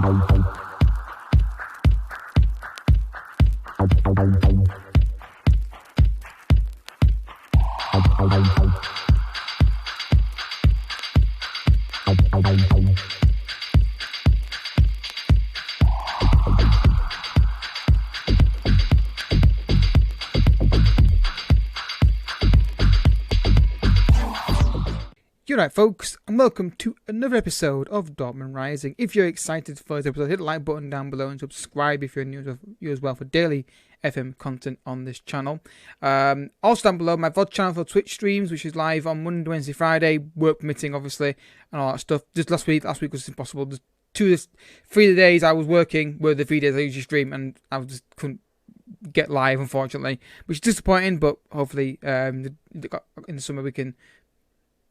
Alright folks, and welcome to another episode of Dortmund Rising. If you're excited for this episode, hit the like button down below and subscribe if you're new as well for daily FM content on this channel. Also down below, my VOD channel for Twitch streams, which is live on Monday, Wednesday, Friday, work permitting obviously, and all that stuff. Just last week was impossible. Just 3 days I was working were the 3 days I usually stream, and I just couldn't get live unfortunately, which is disappointing, but hopefully in the summer we can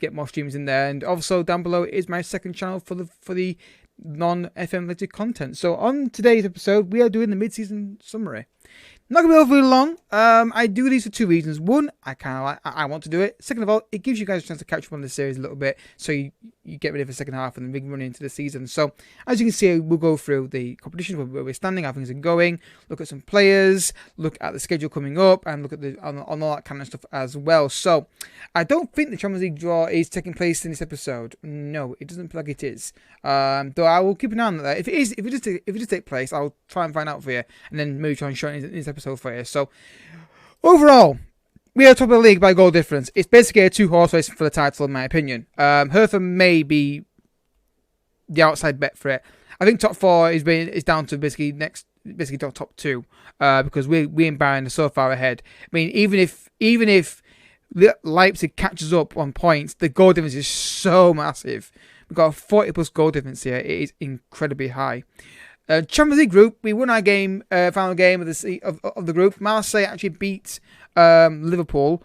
get more streams in there. And also down below is my second channel for the non-FM related content. So on today's episode, we are doing the mid-season summary. Not gonna be overly long. I do these for two reasons. One, I want to do it. Second of all, it gives you guys a chance to catch up on the series a little bit, so you get ready for the second half and then we can run into the season. So as you can see, we'll go through the competition, where we're standing, how things are going, look at some players, look at the schedule coming up, and look at on all that kind of stuff as well. So I don't think the Champions League draw is taking place in this episode. No, it doesn't feel like it is. Though I will keep an eye on that. If it does take place, I'll try and find out for you, and then maybe try and show it in this episode for you. So overall, we are top of the league by goal difference. It's basically a two-horse race for the title, in my opinion. Hertha may be the outside bet for it. I think top four is down to basically top two, because we and Bayern are so far ahead. I mean, even if Leipzig catches up on points, the goal difference is so massive. We've got a 40+ goal difference here. It is incredibly high. Champions League group, we won our final game of the group. Marseille actually beat Liverpool,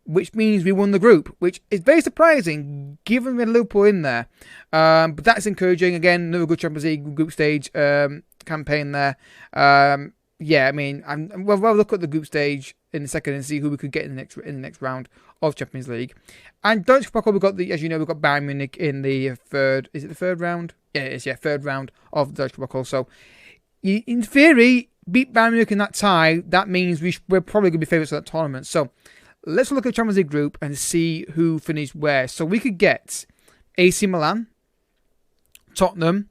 which means we won the group, which is very surprising given we had Liverpool in there. But that's encouraging. Again, another good Champions League group stage campaign there. Yeah, I mean, we'll look at the group stage in a second and see who we could get in the next round of Champions League. And Deutsche Pokal, we've got we've got Bayern Munich in the third. Is it the third round? Yeah, it is. Yeah, third round of the Deutsche Pokal. So, in theory, beat Bayern Munich in that tie. That means we're probably going to be favourites for that tournament. So, let's look at the Champions League group and see who finished where. So, we could get AC Milan, Tottenham,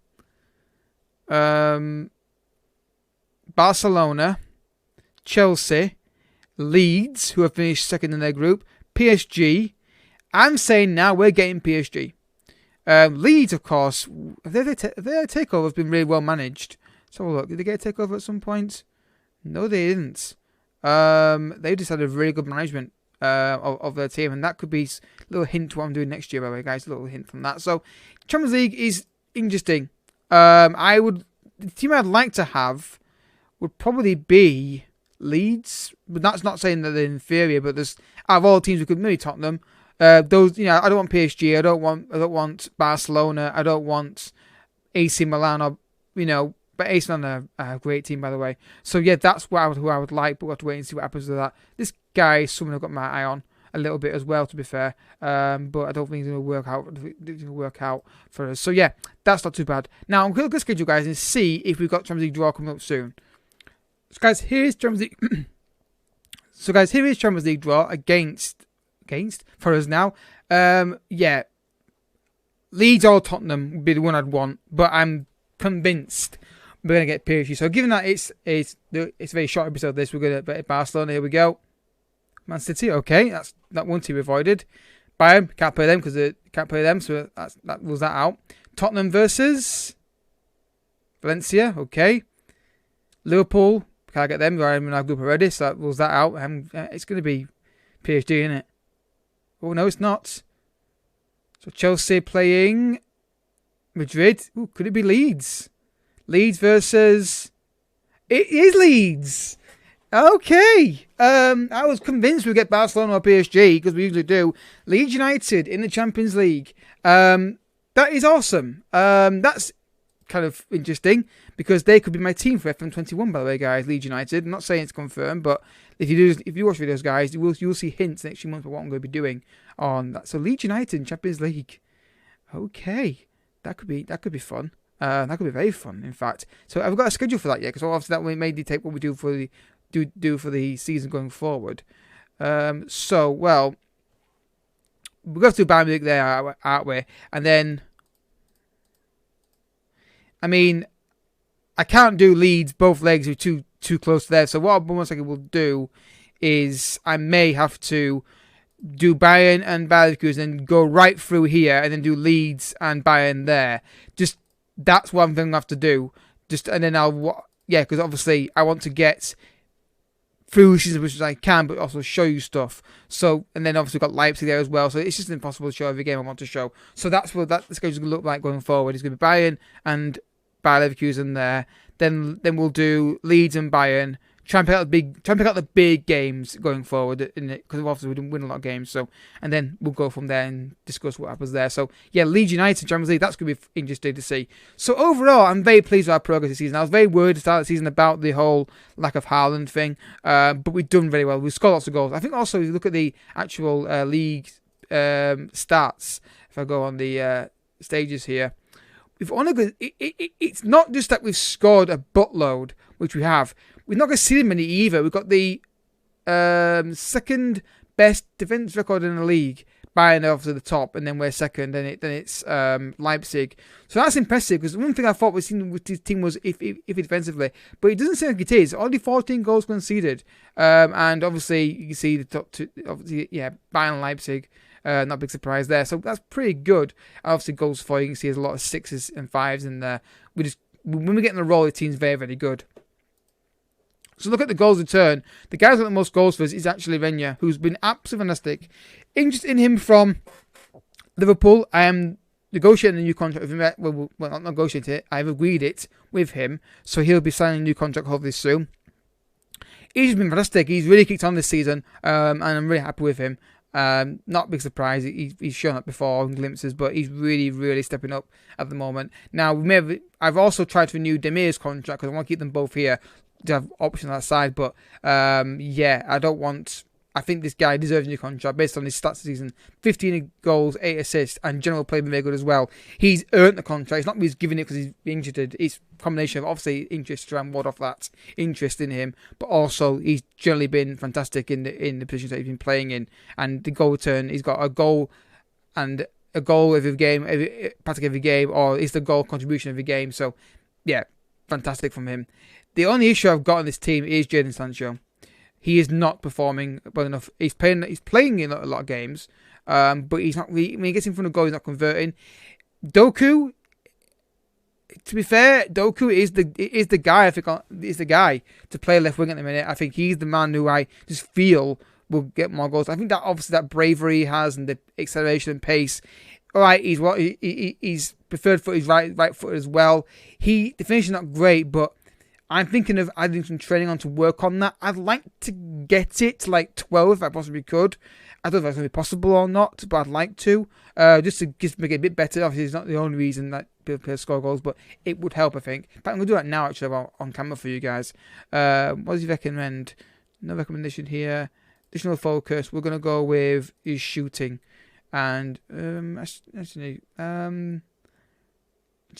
Barcelona, Chelsea, Leeds, who have finished second in their group, PSG. I'm saying now we're getting PSG. Leeds, of course, their takeover has been really well managed. So look, did they get a takeover at some point? No, they didn't. They just had a really good management of their team, and that could be a little hint to what I'm doing next year, by the way, guys. A little hint from that. So Champions League is interesting. The team I'd like to have would probably be Leeds, but that's not saying that they're inferior. But there's out of all teams, we could maybe Tottenham. I don't want PSG. I don't want Barcelona. I don't want AC Milan. But AC Milan are a great team, by the way. So yeah, that's who I would like. But we'll have to wait and see what happens with that. This guy is someone I've got my eye on a little bit as well, to be fair. But I don't think it's going to work out for us. So yeah, that's not too bad. Now I'm going to schedule, guys, and see if we've got Champions League draw coming up soon. So guys, here's Champions League. Here is Champions League draw against for us now. Yeah, Leeds or Tottenham would be the one I'd want, but I'm convinced we're going to get PSG. So given that it's a very short episode, we're going to bet Barcelona. Here we go. Man City, okay, that's that one team avoided. Bayern, can't play them because they can't play them, so that rules that out. Tottenham versus Valencia, okay. Liverpool, can't get them. We're in our group already, so that rules that out. It's going to be PSG, isn't it? Oh, no, it's not. So Chelsea playing Madrid. Ooh, could it be Leeds? Leeds versus... It is Leeds. Okay. I was convinced we'd get Barcelona or PSG, because we usually do. Leeds United in the Champions League. That is awesome. That's kind of interesting, because they could be my team for FM21, by the way, guys. Leeds United. I'm not saying it's confirmed, but if you watch videos, guys, you'll see hints next few months of what I'm going to be doing on that. So Leeds United in Champions League. Okay, that could be fun. That could be very fun, in fact. So I've got a schedule for that yet, because obviously that may dictate what we do for the season going forward. So well, we're going to do Bayern Munich there, aren't we? And then, I mean, I can't do Leeds both legs are too close to there. So what I most likely will do is I may have to do Bayern and BarraCuda and go right through here and then do Leeds and Bayern there. Just that's what I'm going to have to do. And then because obviously I want to get through the season as much as I can, but also show you stuff. So, and then obviously we've got Leipzig there as well. So it's just impossible to show every game I want to show. So that's what the schedule is going to look like going forward. It's going to be Bayern and Bayer Leverkusen there. Then we'll do Leeds and Bayern. Try and pick out the big games going forward, because obviously we didn't win a lot of games. So, and then we'll go from there and discuss what happens there. So, yeah, Leeds United Champions League, that's going to be interesting to see. So overall, I'm very pleased with our progress this season. I was very worried at the start of the season about the whole lack of Haaland thing, but we've done very well. We've scored lots of goals. I think also, if you look at the actual league stats, if I go on the stages here, we've only got, it's not just that we've scored a buttload, which we have. We've not got seen many either. We've got the second best defense record in the league, Bayern off to the top, and then we're second, and then it's Leipzig. So that's impressive, because one thing I thought with this team was if defensively, but it doesn't seem like it is. Only 14 goals conceded, and obviously you can see the top two, obviously, yeah, Bayern and Leipzig. Not a big surprise there. So that's pretty good. Obviously, goals for you can see there's a lot of 6s and 5s in there. When we get in the roll, the team's very, very good. So look at the goals return. The guy who's got the most goals for us is actually Renya, who's been absolutely fantastic. Interest in him from Liverpool. I am negotiating a new contract with him. Well, not negotiating it. I've agreed it with him. So he'll be signing a new contract hopefully soon. He's been fantastic. He's really kicked on this season, and I'm really happy with him. Not a big surprise. He's shown up before in glimpses, but he's really, really stepping up at the moment. Now, I've also tried to renew Demir's contract because I want to keep them both here to have options on that side. But yeah, I think this guy deserves a new contract based on his stats this season. 15 goals, 8 assists, and general play been very good as well. He's earned the contract. It's not he's giving it because he's injured. It's a combination of obviously interest to try and ward off that interest in him, but also he's generally been fantastic in the positions that he's been playing in. And the goal return, he's got a goal and a goal every game, practically every game, or is the goal contribution every game. So yeah, fantastic from him. The only issue I've got on this team is Jaden Sancho. He is not performing well enough. He's playing in a lot of games, but he's not. When he gets in front of goal, he's not converting. Doku, to be fair, Doku is the guy. I think is the guy to play left wing at the minute. I think he's the man who I just feel will get more goals. I think that obviously that bravery he has and the acceleration and pace. All right, he's preferred foot. He's right foot as well. The finish is not great, but I'm thinking of adding some training on to work on that. I'd like to get it to like 12 if I possibly could. I don't know if that's going to be possible or not, but I'd like to. Just to make it a bit better. Obviously, it's not the only reason that people score goals, but it would help, I think. In fact, I'm going to do that now, actually, on camera for you guys. What does he recommend? No recommendation here. Additional focus. We're going to go with his shooting. And, actually,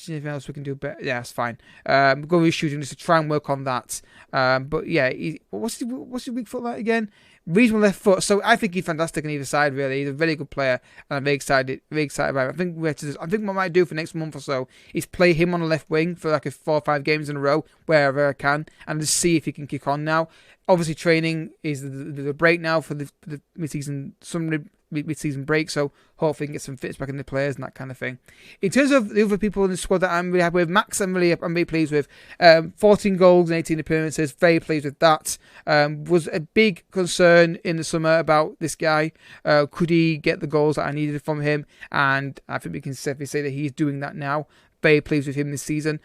anything else we can do better? Yeah, that's fine. Go with shooting just to try and work on that. But yeah, what's his weak foot like again? Reasonable left foot. So I think he's fantastic on either side. Really, he's a very good player, and I'm very excited about him. I think what I might do for next month or so is play him on the left wing for like 4 or 5 games in a row wherever I can, and just see if he can kick on now. Obviously, training is the break now for the mid-season mid-season break, so hopefully we can get some fits back in the players and that kind of thing. In terms of the other people in the squad that I'm really happy with, Max I'm very pleased with. 14 goals and 18 appearances, very pleased with that. Was a big concern in the summer about this guy. Could he get the goals that I needed from him? And I think we can safely say that he's doing that now. Very pleased with him this season.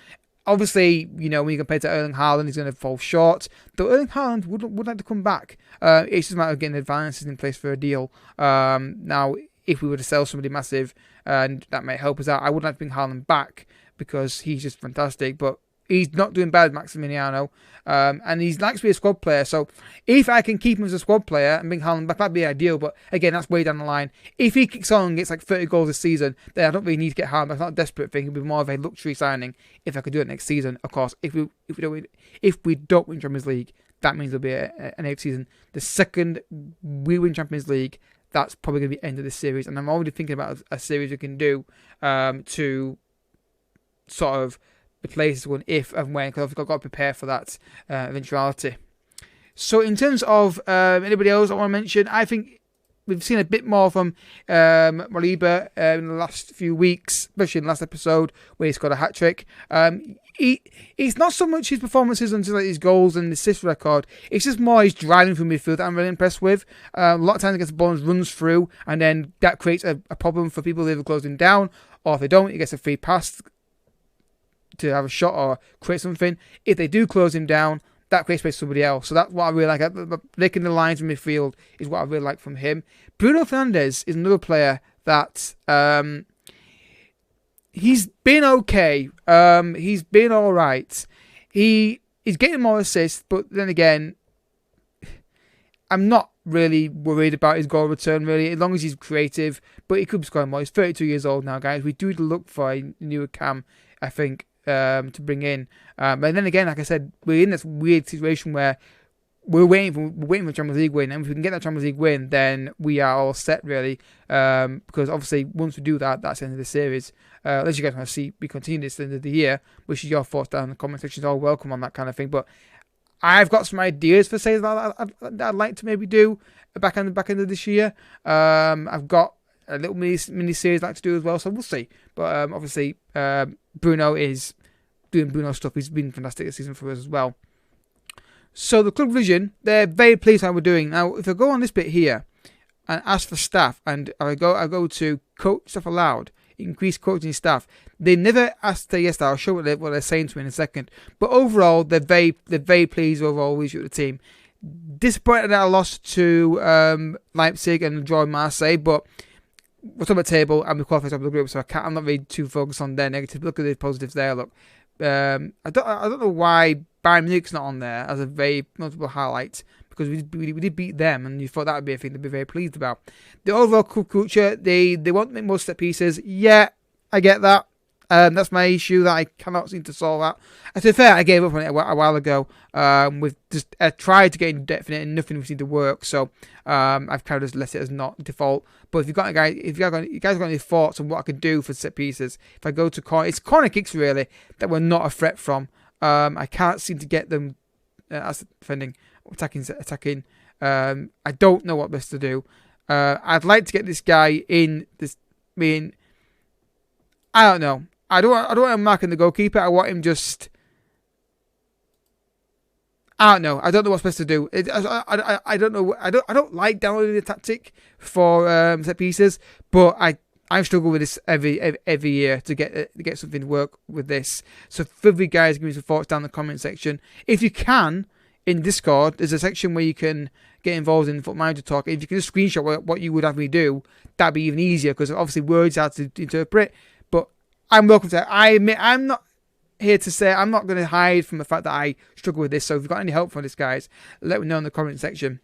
Obviously, when you compare to Erling Haaland, he's going to fall short. Though Erling Haaland would like to come back. It's just a matter of getting advances in place for a deal. Now, if we were to sell somebody massive, and that might help us out, I would like to bring Haaland back because he's just fantastic. But He's not doing bad, Maximiliano. And he's likes to be a squad player. So if I can keep him as a squad player and bring Haaland back, that'd be ideal. But again, that's way down the line. If he kicks on and gets like 30 goals this season, then I don't really need to get Haaland back. It's not a desperate thing. It'd be more of a luxury signing if I could do it next season. Of course, if we don't win Champions League, that means there'll be an 8th season. The second we win Champions League, that's probably going to be the end of this series. And I'm already thinking about a series we can do to sort of replace this one if and when, because I've got to prepare for that eventuality. So in terms of anybody else I want to mention, I think we've seen a bit more from Moriba in the last few weeks, especially in the last episode where he scored a hat-trick. It's not so much his performances until like his goals and assist record. It's just more his driving through midfield that I'm really impressed with. A lot of times he gets the ball and runs through, and then that creates a problem for people who either close him down, or if they don't, he gets a free pass to have a shot or create something. If they do close him down, that creates space for somebody else. So that's what I really like. Breaking the lines in midfield is what I really like from him. Bruno Fernandez is another player that he's been okay. He's been all right. He's getting more assists, but then again, I'm not really worried about his goal return, really, as long as he's creative. But he could be scoring more. He's 32 years old now, guys. We do look for a newer cam, I think, to bring in. But then again, like I said, we're in this weird situation where we're waiting for Champions League win, and if we can get that Champions League win, then we are all set, really. Because obviously, once we do that, that's the end of the series. Unless you guys want to see we continue this at the end of the year, which is your thoughts down in the comment section. All welcome on that kind of thing. But I've got some ideas for sales that I'd like to maybe do back end of this year. I've got a little mini series I'd like to do as well, so we'll see. But obviously, Bruno is doing Bruno stuff. He's been fantastic this season for us as well. So the club vision, they're very pleased how we're doing. Now, if I go on this bit here and ask for staff, and I go to coach staff allowed, increase coaching staff, they never asked to yes. I'll show what they're saying to me in a second. But overall, they're very pleased overall with the team. Disappointed that I lost to Leipzig and draw Marseille, but we're talking about table and we qualified top of the group, so I'm not really too focused on their negatives. Look at the positives there. Look, I don't know why Bayern Munich's not on there as a very notable highlight, because we did beat them, and you thought that would be a thing they'd be very pleased about. The overall club culture, they want to make more set pieces. Yeah, I get that. That's my issue that I cannot seem to solve out. To be fair, I gave up on it a while ago. With just I tried to get in depth in it, and nothing seemed to work. So I've kind of just let it as not default. But if you guys got any thoughts on what I could do for set pieces, if I go to corner, it's corner kicks really that we're not a threat from. I can't seem to get them as defending, attacking. I don't know what best to do. I'd like to get this guy in. I don't know. I don't want him marking the goalkeeper. I want him just. I don't know. I don't know what's best to do. I don't know. I don't like downloading the tactic for set pieces, but I struggle with this every year to get something to work with this. So for you guys, give me some thoughts down in the comment section. If you can, in Discord, there's a section where you can get involved in Foot Manager Talk. If you can just screenshot what you would have me do, that'd be even easier, because obviously words are hard to interpret. But I'm welcome to that. I admit, I'm not here to say, I'm not going to hide from the fact that I struggle with this. So if you've got any help from this, guys, let me know in the comment section.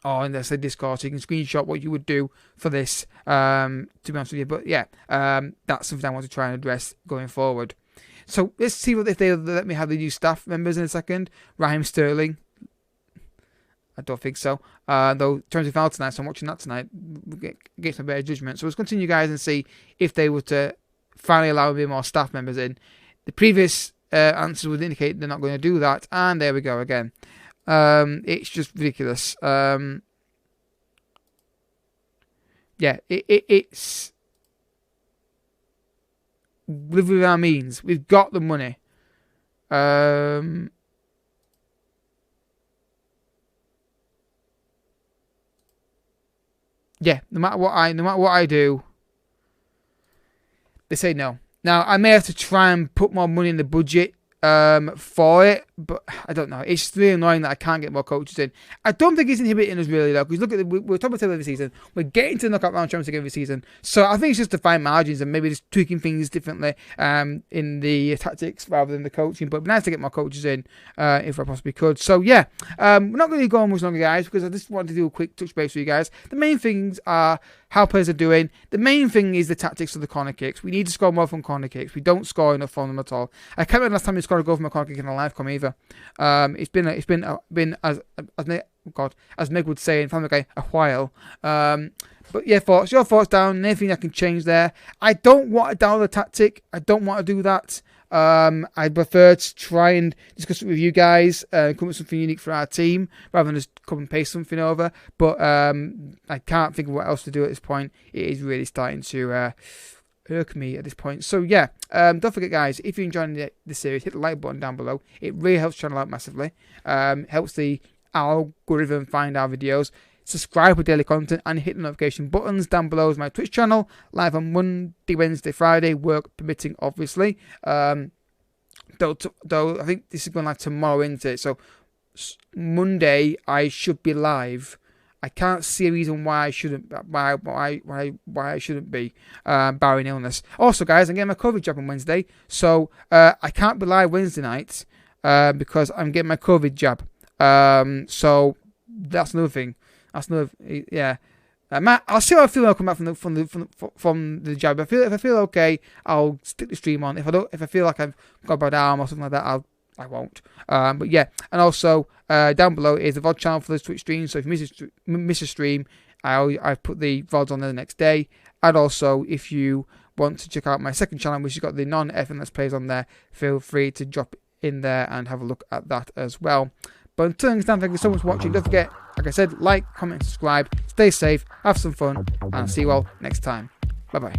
Or in the Discord, so you can screenshot what you would do for this, to be honest with you. But yeah, that's something I want to try and address going forward. So let's see if they let me have the new staff members in a second. Raheem Sterling. I don't think so. Though, terms of final tonight, so I'm watching that tonight. We'll get some better judgment. So let's continue, guys, and see if they were to finally allow a bit more staff members in. The previous answers would indicate they're not going to do that. And there we go again. It's just ridiculous. Yeah, it's live with our means. We've got the money. Yeah, no matter what I do, they say no. Now I may have to try and put more money in the budget for it, but I don't know. It's just really annoying that I can't get more coaches in. I don't think it's inhibiting us really though, because look at we're top of the table every season. We're getting to the knockout round Champions League every season, so I think it's just to find margins and maybe just tweaking things differently in the tactics rather than the coaching. But it'd be nice to get more coaches in if I possibly could. So yeah, we're not going to go on much longer, guys, because I just wanted to do a quick touch base with you guys. The main things are how players are doing. The main thing is the tactics of the corner kicks. We need to score more from corner kicks. We don't score enough from them at all. I can't remember last time we scored a goal from a corner kick in a live com either. It's been as Meg would say in Family Guy, a while. But yeah, your thoughts down. Anything I can change there. I don't want to download the tactic. I don't want to do that. I prefer to try and discuss it with you guys, come up with something unique for our team, rather than just come and paste something over. But I can't think of what else to do at this point. It is really starting to irk me at this point. So yeah, don't forget, guys, if you're enjoying the series, hit the like button down below. It really helps the channel out massively. Helps the algorithm find our videos. Subscribe for daily content and hit the notification buttons down below. Is my Twitch channel, live on Monday, Wednesday, Friday, work permitting, obviously. Though I think this is going live tomorrow, isn't it? So Monday I should be live. I can't see a reason why I shouldn't. Why I shouldn't be, barring illness. Also, guys, I'm getting my COVID jab on Wednesday, so I can't be live Wednesday night because I'm getting my COVID jab. So that's another thing. That's another, yeah. I'll see how I feel when I come back from the jab. If I feel okay, I'll stick the stream on. If I feel like I've got a bad arm or something like that, I won't. But yeah, and also down below is the VOD channel for the Twitch stream. So if you miss a stream, I put the VODs on there the next day. And also, if you want to check out my second channel, which has got the non-FM Let's Plays on there, feel free to drop in there and have a look at that as well. But until next time, thank you so much for watching. Don't forget, like I said, like, comment, and subscribe. Stay safe, have some fun, and I'll see you all next time. Bye-bye.